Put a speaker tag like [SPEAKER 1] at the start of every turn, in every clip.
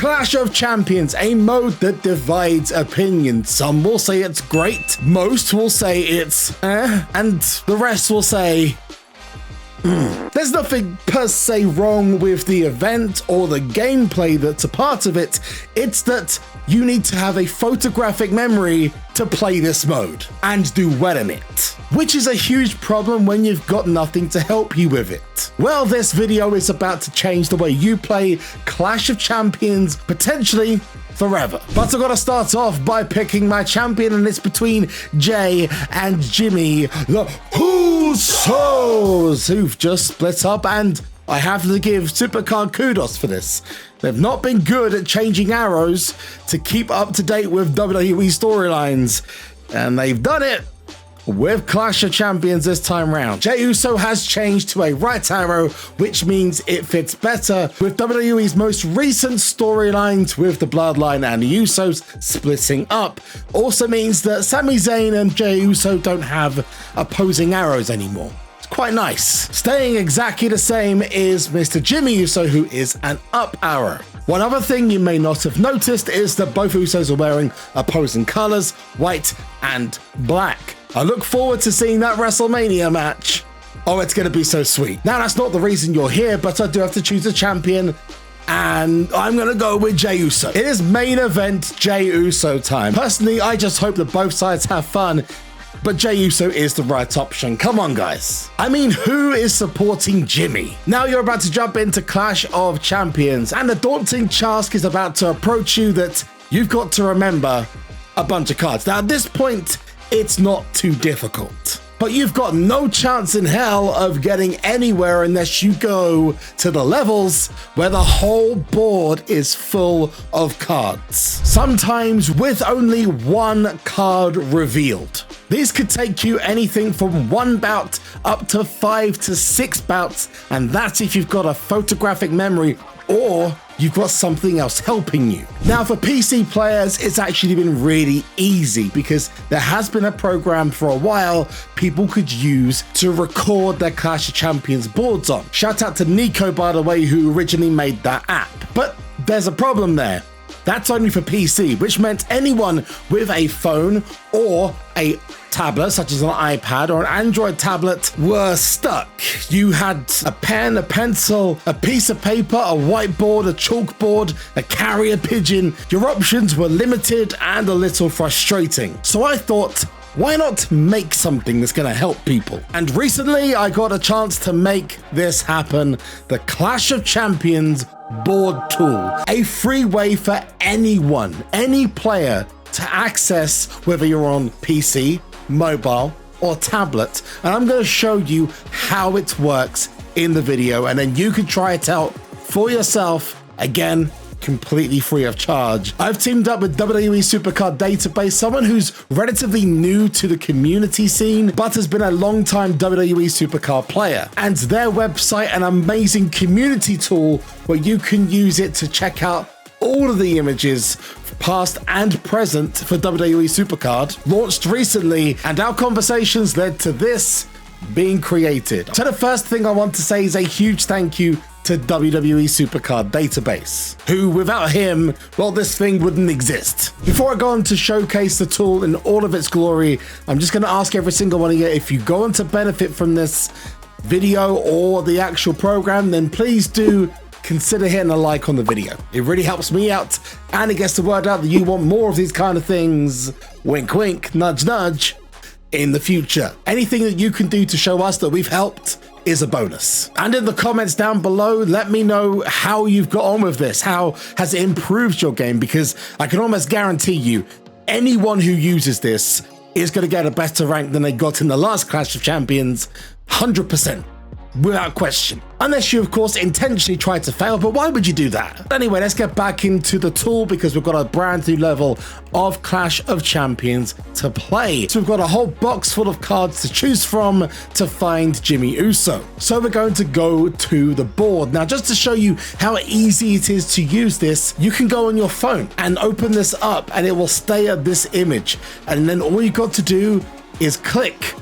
[SPEAKER 1] Clash of Champions, a mode that divides opinion. Some will say it's great, most will say it's and the rest will say There's nothing per se wrong with the event or the gameplay that's a part of it. It's that you need to have a photographic memory to play this mode and do well in it, which is a huge problem when you've got nothing to help you with it. Well, this video is about to change the way you play Clash of Champions, potentially forever. But I've got to start off by picking my champion, and it's between Jay and Jimmy, the Usos, who've just split up, and I have to give SuperCard kudos for this. They've not been good at changing arrows to keep up to date with WWE storylines, and they've done it with Clash of Champions this time round. Jey Uso has changed to a right arrow, which means it fits better with WWE's most recent storylines with the Bloodline and the Usos splitting up. Also means that Sami Zayn and Jey Uso don't have opposing arrows anymore. It's quite nice. Staying exactly the same is Mr. Jimmy Uso, who is an up arrow. One other thing you may not have noticed is that both Usos are wearing opposing colors, white and black. I look forward to seeing that WrestleMania match. Oh, it's going to be so sweet. Now, that's not the reason you're here, but I do have to choose a champion, and I'm going to go with Jey Uso. It is main event Jey Uso time. Personally, I just hope that both sides have fun, but Jey Uso is the right option. Come on, guys. I mean, who is supporting Jimmy? Now you're about to jump into Clash of Champions, and a daunting task is about to approach you that you've got to remember a bunch of cards. Now, at this point, it's not too difficult, but you've got no chance in hell of getting anywhere unless you go to the levels where the whole board is full of cards, sometimes with only one card revealed. These could take you anything from 1 bout up to 5 to 6 bouts, and that's if you've got a photographic memory or you've got something else helping you. Now, for PC players, it's actually been really easy because there has been a program for a while people could use to record their Clash of Champions boards on. Shout out to Nico, by the way, who originally made that app. But there's a problem there. That's only for PC, which meant anyone with a phone or a tablet, such as an iPad or an Android tablet, were stuck. You had a pen, a pencil, a piece of paper, a whiteboard, a chalkboard, a carrier pigeon. Your options were limited and a little frustrating. So I thought, why not make something that's going to help people? And recently I got a chance to make this happen. The Clash of Champions board tool, a free way for anyone, any player to access, whether you're on PC, mobile or tablet. And I'm going to show you how it works in the video, and then you can try it out for yourself, again, completely free of charge. I've teamed up with WWE SuperCard database, someone who's relatively new to the community scene, but has been a long-time WWE SuperCard player. And their website, an amazing community tool where you can use it to check out all of the images, past and present, for WWE SuperCard, launched recently, and our conversations led to this being created. So the first thing I want to say is a huge thank you to WWE SuperCard database, who without him, well, this thing wouldn't exist. Before I go on to showcase the tool in all of its glory, I'm just going to ask every single one of you, if you go on to benefit from this video or the actual program, then please do consider hitting a like on the video. It really helps me out, and it gets the word out that you want more of these kind of things, wink wink, nudge nudge, in the future. Anything that you can do to show us that we've helped is a bonus. And in the comments down below, let me know how you've got on with this. How has it improved your game? Because I can almost guarantee you, anyone who uses this is going to get a better rank than they got in the last Clash of Champions, 100%. Without question. Unless you, of course, intentionally tried to fail, but why would you do that? Anyway, let's get back into the tool because we've got a brand new level of Clash of Champions to play. So we've got a whole box full of cards to choose from to find Jimmy Uso. So we're going to go to the board. Now, just to show you how easy it is to use this, you can go on your phone and open this up and it will stay at this image. And then all you've got to do is click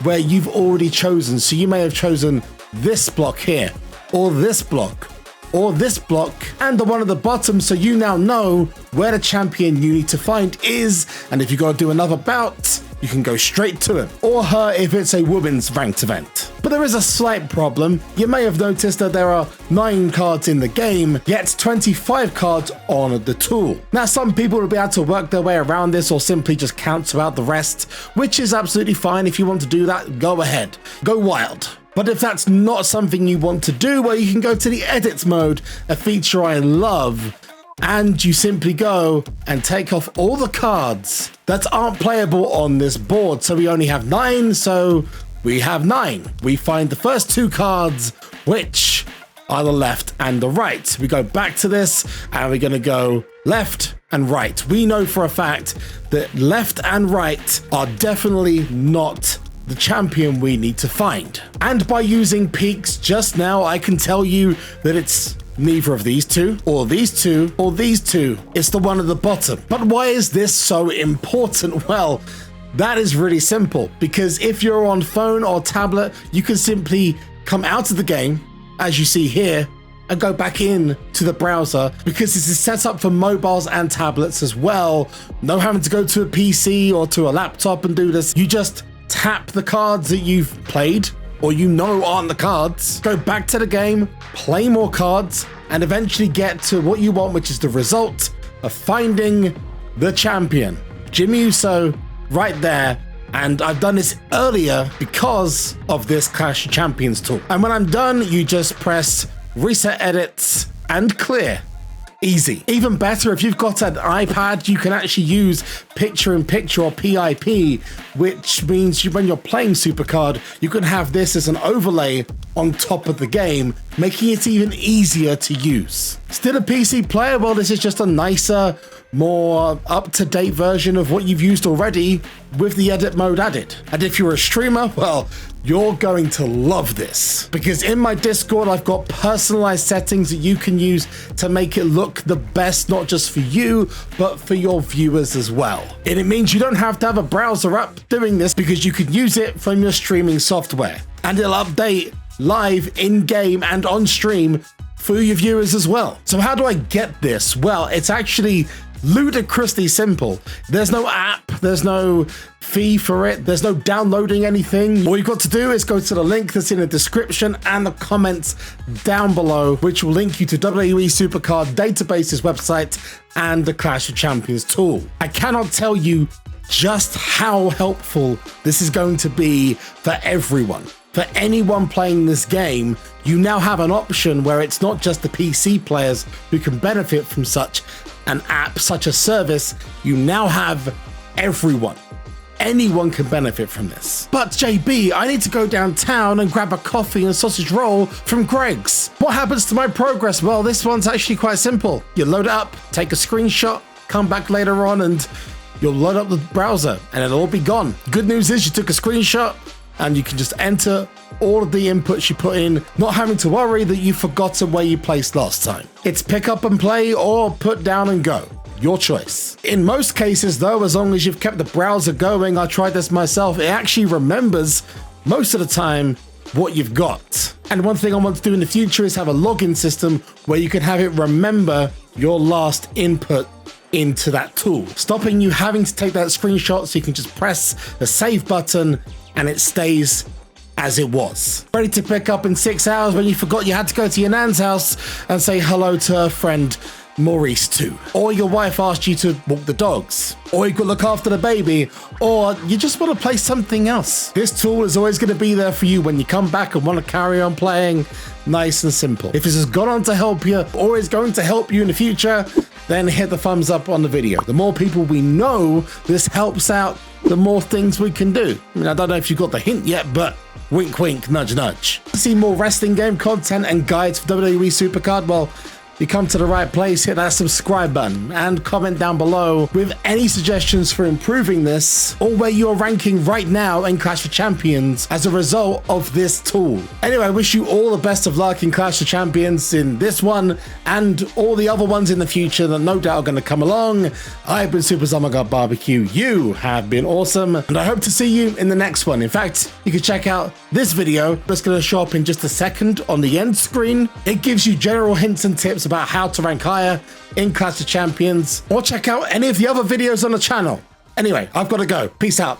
[SPEAKER 1] where you've already chosen. So you may have chosen this block here or this block or this block, and the one at the bottom, so you now know where the champion you need to find is, and if you gotta do another bout, you can go straight to him, or her if it's a women's ranked event. But there is a slight problem. You may have noticed that there are 9 cards in the game, yet 25 cards on the tool. Now some people will be able to work their way around this or simply just cancel out the rest, which is absolutely fine. If you want to do that, go ahead, go wild. But if that's not something you want to do, well, you can go to the edit mode, a feature I love, and you simply go and take off all the cards that aren't playable on this board. So we only have 9, so we have 9. We find the first 2 cards, which are the left and the right. We go back to this and we're gonna go left and right. We know for a fact that left and right are definitely not the champion we need to find. And by using peaks just now, I can tell you that it's neither of these 2, or these 2, or these 2. It's the one at the bottom. But why is this so important? Well, that is really simple, because if you're on phone or tablet, you can simply come out of the game, as you see here, and go back in to the browser, because this is set up for mobiles and tablets as well. No having to go to a PC or to a laptop and do this. You just tap the cards that you've played, or you know aren't the cards, go back to the game, play more cards, and eventually get to what you want, which is the result of finding the champion. Jimmy Uso right there. And I've done this earlier because of this Clash of Champions tool. And when I'm done, you just press reset edits and clear. Easy. Even better, if you've got an iPad, you can actually use picture-in-picture or PIP, which means when you're playing SuperCard, you can have this as an overlay on top of the game, making it even easier to use. Still a PC player? Well, this is just a nicer, more up-to-date version of what you've used already with the edit mode added. And if you're a streamer, well, you're going to love this, because in my Discord, I've got personalized settings that you can use to make it look the best, not just for you, but for your viewers as well. And it means you don't have to have a browser up doing this, because you can use it from your streaming software, and it'll update live in-game and on stream for your viewers as well. So how do I get this? Well, it's actually ludicrously simple. There's no app, there's no fee for it, there's no downloading anything. All you've got to do is go to the link that's in the description and the comments down below, which will link you to WWE SuperCard database's website and the Clash of Champions tool. I cannot tell you just how helpful this is going to be for everyone. For anyone playing this game, you now have an option where it's not just the PC players who can benefit from such an app, such a service. You now have everyone. Anyone can benefit from this. But JB, I need to go downtown and grab a coffee and a sausage roll from Greg's. What happens to my progress? Well, this one's actually quite simple. You load it up, take a screenshot, come back later on, and you'll load up the browser and it'll all be gone. Good news is you took a screenshot and you can just enter all of the inputs you put in, not having to worry that you've forgotten where you placed last time. It's pick up and play or put down and go. Your choice. In most cases though, as long as you've kept the browser going, I tried this myself, it actually remembers most of the time what you've got. And one thing I want to do in the future is have a login system where you can have it remember your last input into that tool, stopping you having to take that screenshot, so you can just press the save button and it stays as it was. Ready to pick up in 6 hours when you forgot you had to go to your nan's house and say hello to her friend Maurice too. Or your wife asked you to walk the dogs. Or you could look after the baby. Or you just want to play something else. This tool is always going to be there for you when you come back and want to carry on playing. Nice and simple. If this has gone on to help you, or is going to help you in the future, then hit the thumbs up on the video. The more people we know this helps out, the more things we can do. I mean, I don't know if you got the hint yet, but wink, wink, nudge, nudge. To see more wrestling game content and guides for WWE SuperCard? Well, you come to the right place. Hit that subscribe button and comment down below with any suggestions for improving this, or where you're ranking right now in Clash of Champions as a result of this tool. Anyway, I wish you all the best of luck in Clash of Champions in this one and all the other ones in the future that no doubt are going to come along. I've been SuperZombGBBQ. You have been awesome, and I hope to see you in the next one. In fact, you can check out this video that's going to show up in just a second on the end screen. It gives you general hints and tips about how to rank higher in Clash of Champions, or check out any of the other videos on the channel. Anyway, I've got to go. Peace out.